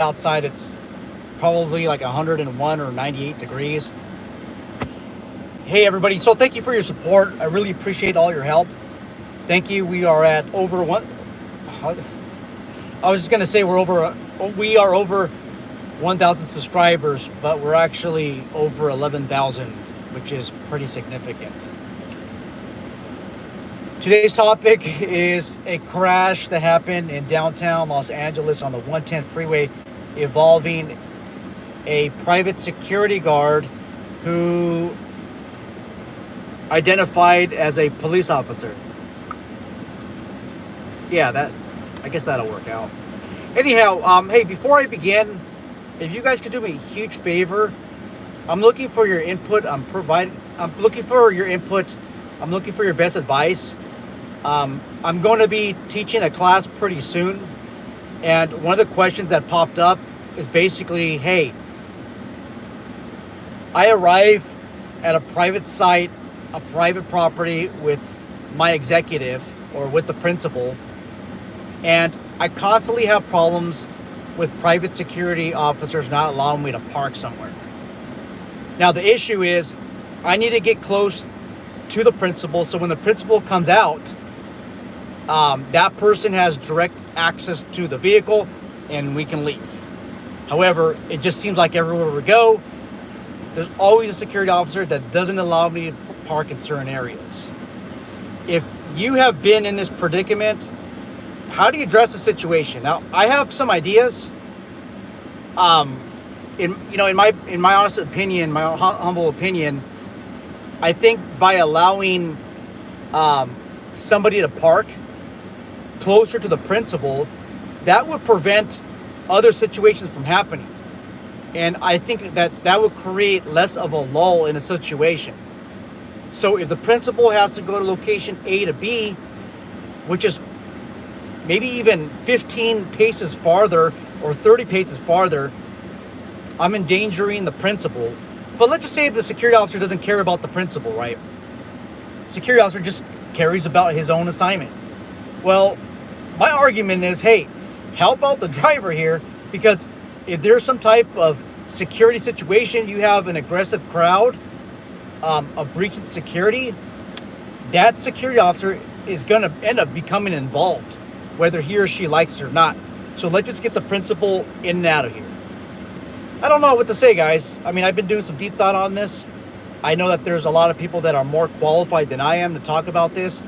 outside it's probably like 101 or 98 degrees. Hey everybody, so thank you for your support. I really appreciate all your help. Thank you. We are at over one. I was just gonna say we are over 1,000 subscribers, but we're actually over 11,000, which is pretty significant. Today's topic is a crash that happened in downtown Los Angeles on the 110 freeway, involving a private security guard who identified as a police officer. Yeah, I guess that'll work out. Anyhow, hey, before I begin, if you guys could do me a huge favor, I'm looking for your input. I'm looking for your input. I'm looking for your best advice. I'm going to be teaching a class pretty soon, and one of the questions that popped up is basically, hey, I arrive at a private site, a private property with my executive or with the principal, and I constantly have problems with private security officers not allowing me to park somewhere. Now, the issue is I need to get close to the principal, so when the principal comes out, that person has direct access to the vehicle and we can leave. However, it just seems like everywhere we go, there's always a security officer that doesn't allow me to park in certain areas. If you have been in this predicament, how do you address the situation? Now, I have some ideas. In my honest opinion, my humble opinion, I think by allowing somebody to park closer to the principal, that would prevent other situations from happening. And I think that would create less of a lull in a situation. So if the principal has to go to location A to B, which is maybe even 15 paces farther or 30 paces farther, I'm endangering the principal. But let's just say the security officer doesn't care about the principal, right? Security officer just cares about his own assignment. Well, my argument is, hey, help out the driver here, because if there's some type of security situation, you have an aggressive crowd, a breach in security, that security officer is going to end up becoming involved, whether he or she likes it or not. So let's just get the principal in and out of here. I don't know what to say, guys. I mean, I've been doing some deep thought on this. I know that there's a lot of people that are more qualified than I am to talk about this,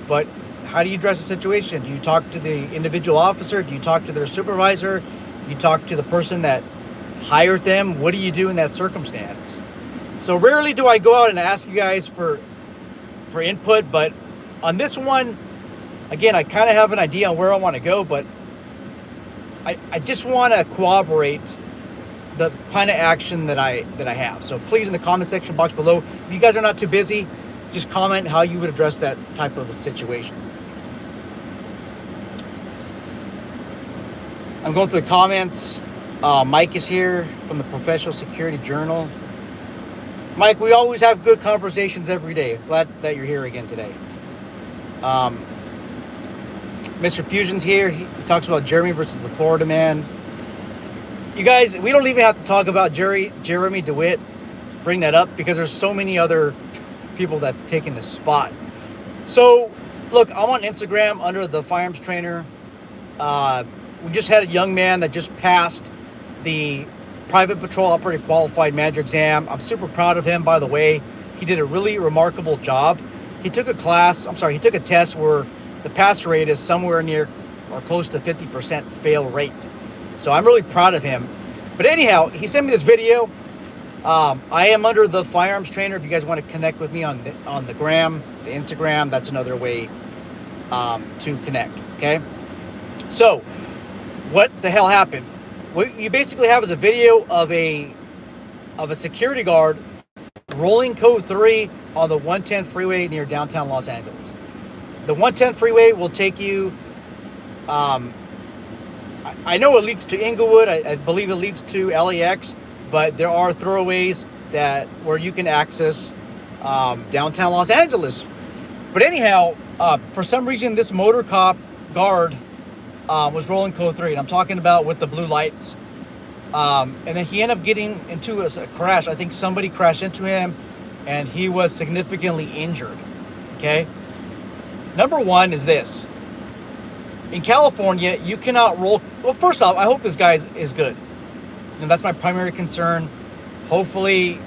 but how do you address the situation? Do you talk to the individual officer? Do you talk to their supervisor? Do you talk to the person that hired them? What do you do in that circumstance? So rarely do I go out and ask you guys for input, but on this one, again, I kind of have an idea on where I want to go, but I just want to corroborate the plan of action that I have. So please, in the comment section box below, if you guys are not too busy, just comment how you would address that type of a situation. I'm going through the comments. Mike is here from the Professional Security Journal. Mike, we always have good conversations every day. Glad that you're here again today. Mr. Fusion's here. He talks about Jeremy versus the Florida man. You guys, we don't even have to talk about Jeremy DeWitt. Bring that up because there's so many other people that have taken this spot. So, look, I'm on Instagram under the firearms trainer. We just had a young man that just passed the Private Patrol Operator Qualified Manager exam. I'm super proud of him, by the way. He did a really remarkable job. He took a test where the pass rate is somewhere near or close to 50% fail rate. So I'm really proud of him. But anyhow, he sent me this video. I am under the firearms trainer. If you guys want to connect with me on the gram, the Instagram, that's another way to connect, okay? So, what the hell happened? What you basically have is a video of a security guard rolling code 3 on the 110 freeway near downtown Los Angeles. The 110 freeway will take you, I know it leads to Inglewood. I believe it leads to LAX, but there are throwaways where you can access downtown Los Angeles. But anyhow, for some reason, this motor cop guard was rolling code 3, and I'm talking about with the blue lights. And then he ended up getting into a crash. I think somebody crashed into him, and he was significantly injured. Okay. Number one is this. In California, you cannot roll. Well, first off, I hope this guy is good. And that's my primary concern. Hopefully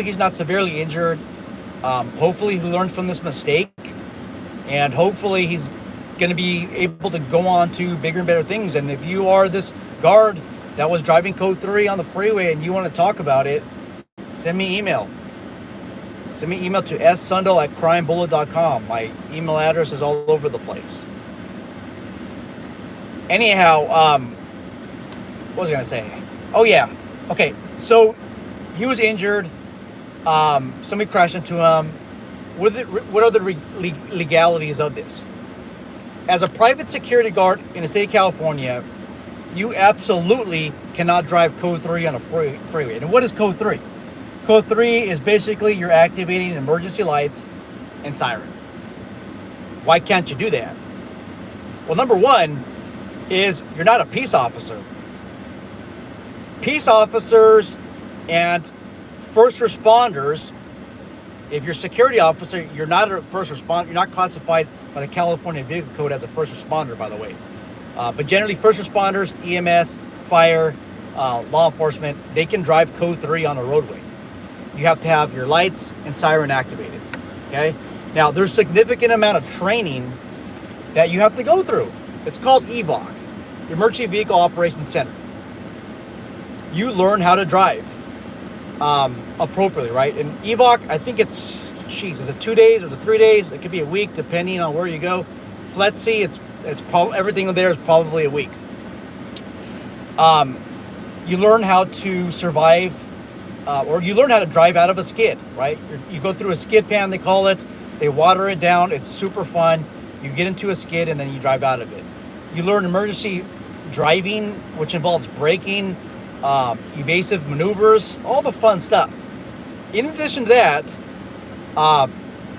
he's not severely injured. Hopefully he learns from this mistake. And hopefully he's going to be able to go on to bigger and better things. And if you are this guard that was driving code 3 on the freeway and you want to talk about it, send me email. Send me email to ssundal@crimebullet.com. My email address is all over the place. Anyhow, what was I going to say? Oh, yeah. Okay, so he was injured. Somebody crashed into him. What are the legalities of this? As a private security guard in the state of California, you absolutely cannot drive code 3 on a freeway. And what is code 3? Code 3 is basically you're activating emergency lights and siren. Why can't you do that? Well, number one is you're not a peace officer. Peace officers and first responders, if you're a security officer, you're not a first responder. You're not classified by the California Vehicle Code as a first responder, by the way. But generally, first responders, EMS, fire, law enforcement, they can drive code 3 on the roadway. You have to have your lights and siren activated. Okay. Now, there's a significant amount of training that you have to go through. It's called EVOC, Emergency Vehicle Operations Center. You learn how to drive appropriately, right? And EVOC, I think is it 2 days or 3 days? It could be a week depending on where you go. FLETC, it's probably everything there is probably a week. You learn how to survive, or you learn how to drive out of a skid, right? You go through a skid pan, they call it. They water it down. It's super fun. You get into a skid and then you drive out of it. You learn emergency driving, which involves braking, evasive maneuvers, all the fun stuff. In addition to that,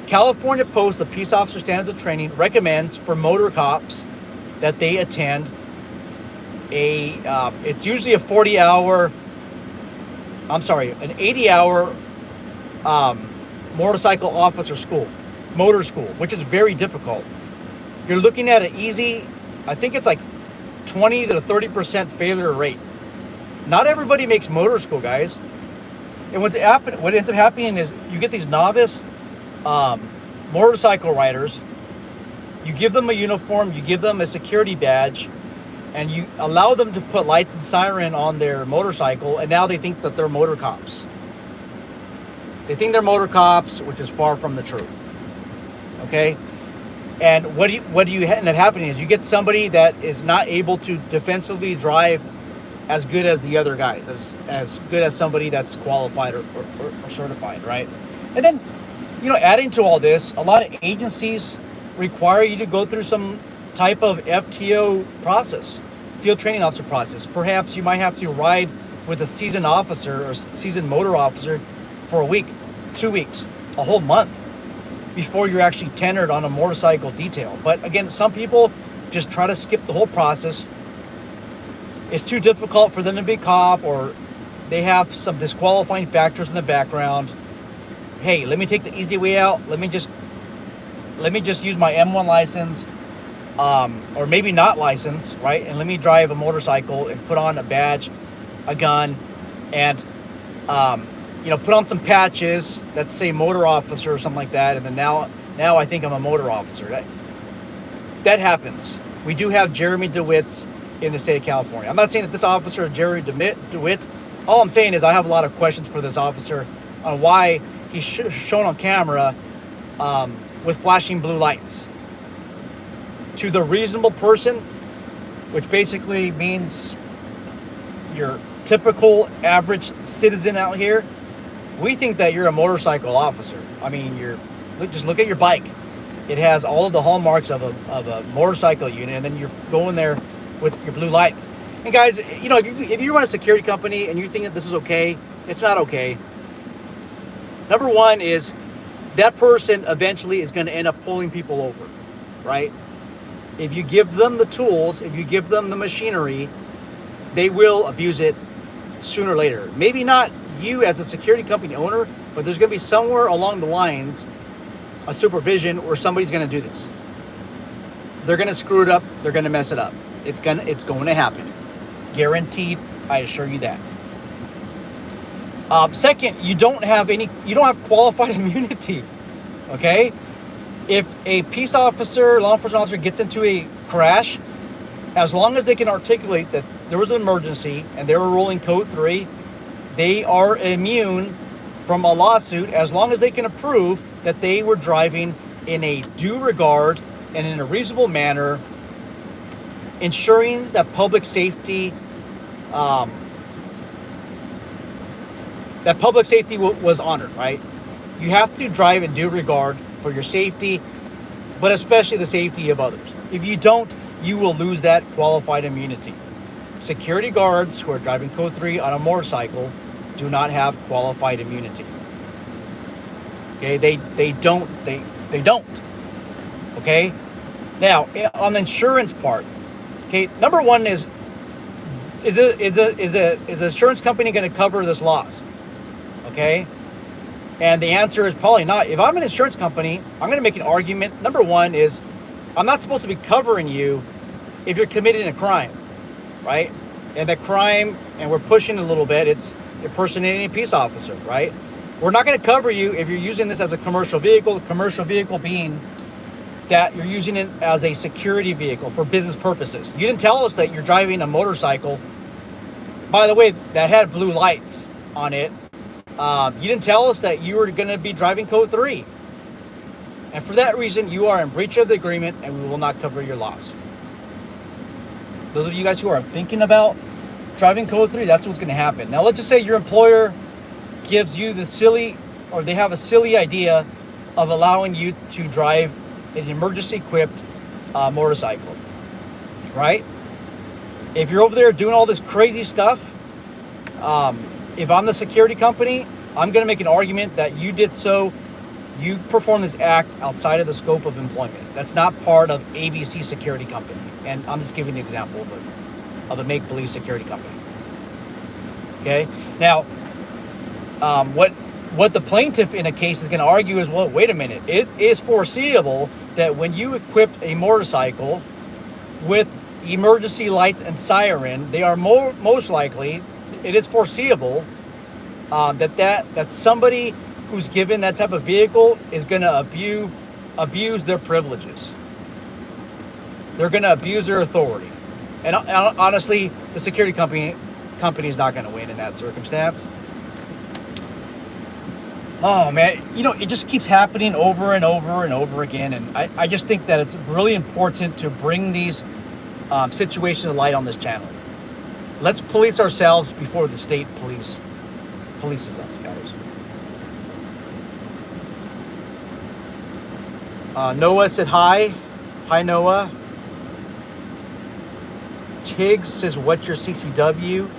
California Post, the Peace Officer Standards of Training, recommends for motor cops that they attend it's usually an 80-hour motorcycle officer school, motor school, which is very difficult. You're looking at an easy, I think it's like 20 to 30% failure rate. Not everybody makes motor school, guys. And what ends up happening is you get these novice motorcycle riders. You give them a uniform, you give them a security badge, and you allow them to put lights and siren on their motorcycle, and now they think that they're motor cops. They think they're motor cops, which is far from the truth. Okay? And what do you end up happening is you get somebody that is not able to defensively drive as good as the other guys, as good as somebody that's qualified or certified, right? And then, adding to all this, a lot of agencies require you to go through some type of FTO process, field training officer process. Perhaps you might have to ride with a seasoned officer or seasoned motor officer for a week, 2 weeks, a whole month before you're actually tenured on a motorcycle detail. But again, some people just try to skip the whole process. It's too difficult for them to be a cop, or they have some disqualifying factors in the background. Hey, let me take the easy way out. Let me just use my M1 license, or maybe not license, right? And let me drive a motorcycle and put on a badge, a gun, and put on some patches that say motor officer or something like that. And then now I think I'm a motor officer. That happens. We do have Jeremy DeWitts in the state of California. I'm not saying that this officer is Jerry DeWitt. All I'm saying is I have a lot of questions for this officer on why he's shown on camera with flashing blue lights. To the reasonable person, which basically means your typical average citizen out here, we think that you're a motorcycle officer. I mean, just look at your bike. It has all of the hallmarks of a motorcycle unit, and then you're going there with your blue lights. And guys, if you run a security company and you think that this is okay, it's not okay. Number one is that person eventually is going to end up pulling people over, right? If you give them the tools, if you give them the machinery, they will abuse it sooner or later. Maybe not you as a security company owner, but there's going to be somewhere along the lines a supervision where somebody's going to do this. They're going to screw it up. They're going to mess it up. It's going to happen. Guaranteed. I assure you that. Second, you don't have qualified immunity. Okay? If a peace officer, law enforcement officer gets into a crash, as long as they can articulate that there was an emergency and they were rolling code 3, they are immune from a lawsuit as long as they can prove that they were driving in a due regard and in a reasonable manner, ensuring that public safety was honored, right? You have to drive in due regard for your safety, but especially the safety of others. If you don't, you will lose that qualified immunity. Security guards who are driving code 3 on a motorcycle do not have qualified immunity. Okay, they don't. Okay, now on the insurance part, okay, number one is an insurance company going to cover this loss? Okay, and the answer is probably not. If I'm an insurance company, I'm going to make an argument. Number one is I'm not supposed to be covering you if you're committing a crime, right? And the crime, and we're pushing a little bit, it's impersonating a peace officer, right? We're not going to cover you if you're using this as a commercial vehicle. The commercial vehicle being that you're using it as a security vehicle for business purposes. You didn't tell us that you're driving a motorcycle, by the way, that had blue lights on it. You didn't tell us that you were going to be driving code 3. And for that reason, you are in breach of the agreement and we will not cover your loss. Those of you guys who are thinking about driving code 3, that's what's going to happen. Now, let's just say your employer gives you they have a silly idea of allowing you to drive an emergency equipped motorcycle, right? If you're over there doing all this crazy stuff, if I'm the security company, I'm going to make an argument that you performed this act outside of the scope of employment. That's not part of ABC security company. And I'm just giving you an example of a make-believe security company. Okay? Now, what the plaintiff in a case is going to argue is, well, wait a minute. It is foreseeable that when you equip a motorcycle with emergency lights and siren, they are most likely, it is foreseeable that somebody who's given that type of vehicle is going to abuse their privileges. They're going to abuse their authority. And honestly, the security company is not going to win in that circumstance. Oh, man. It just keeps happening over and over and over again. And I just think that it's really important to bring these situations to light on this channel. Let's police ourselves before the state polices us, guys. Noah said hi. Hi, Noah. Tiggs says, what's your CCW?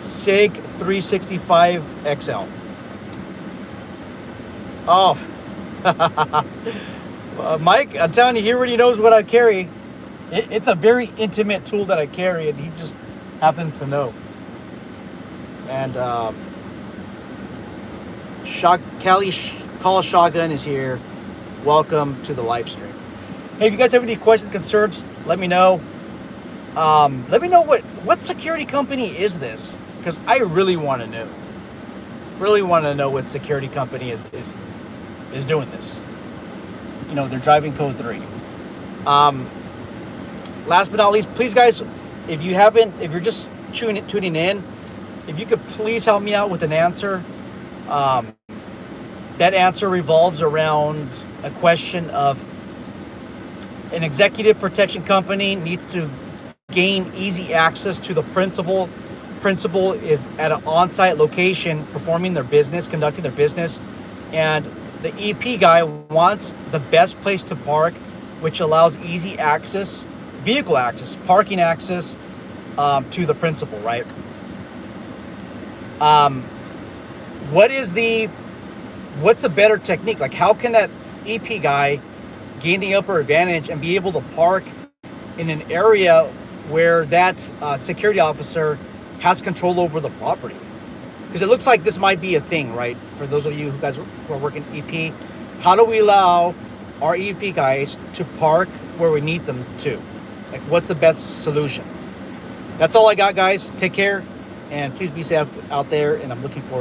SIG 365 XL. Oh. Mike, I'm telling you, he already knows what I carry. It's a very intimate tool that I carry, and he just happens to know. And Cali Call Shotgun is here. Welcome to the live stream. Hey, if you guys have any questions, concerns, let me know. Let me know what security company is this, because I really want to know. Really want to know what security company is doing this. They're driving code 3. Last but not least, please, guys, if you're just tuning in, if you could please help me out with an answer. That answer revolves around a question of an executive protection company needs to gain easy access to the principal. Principal is at an on-site location performing their business, conducting their business, and the EP guy wants the best place to park, which allows easy access, vehicle access, parking access to the principal, right? What's the better technique? Like, how can that EP guy gain the upper advantage and be able to park in an area where that security officer has control over the property. Because it looks like this might be a thing, right? For those of you who are working EP, how do we allow our EP guys to park where we need them to? Like, what's the best solution? That's all I got, guys. Take care, and please be safe out there, and I'm looking forward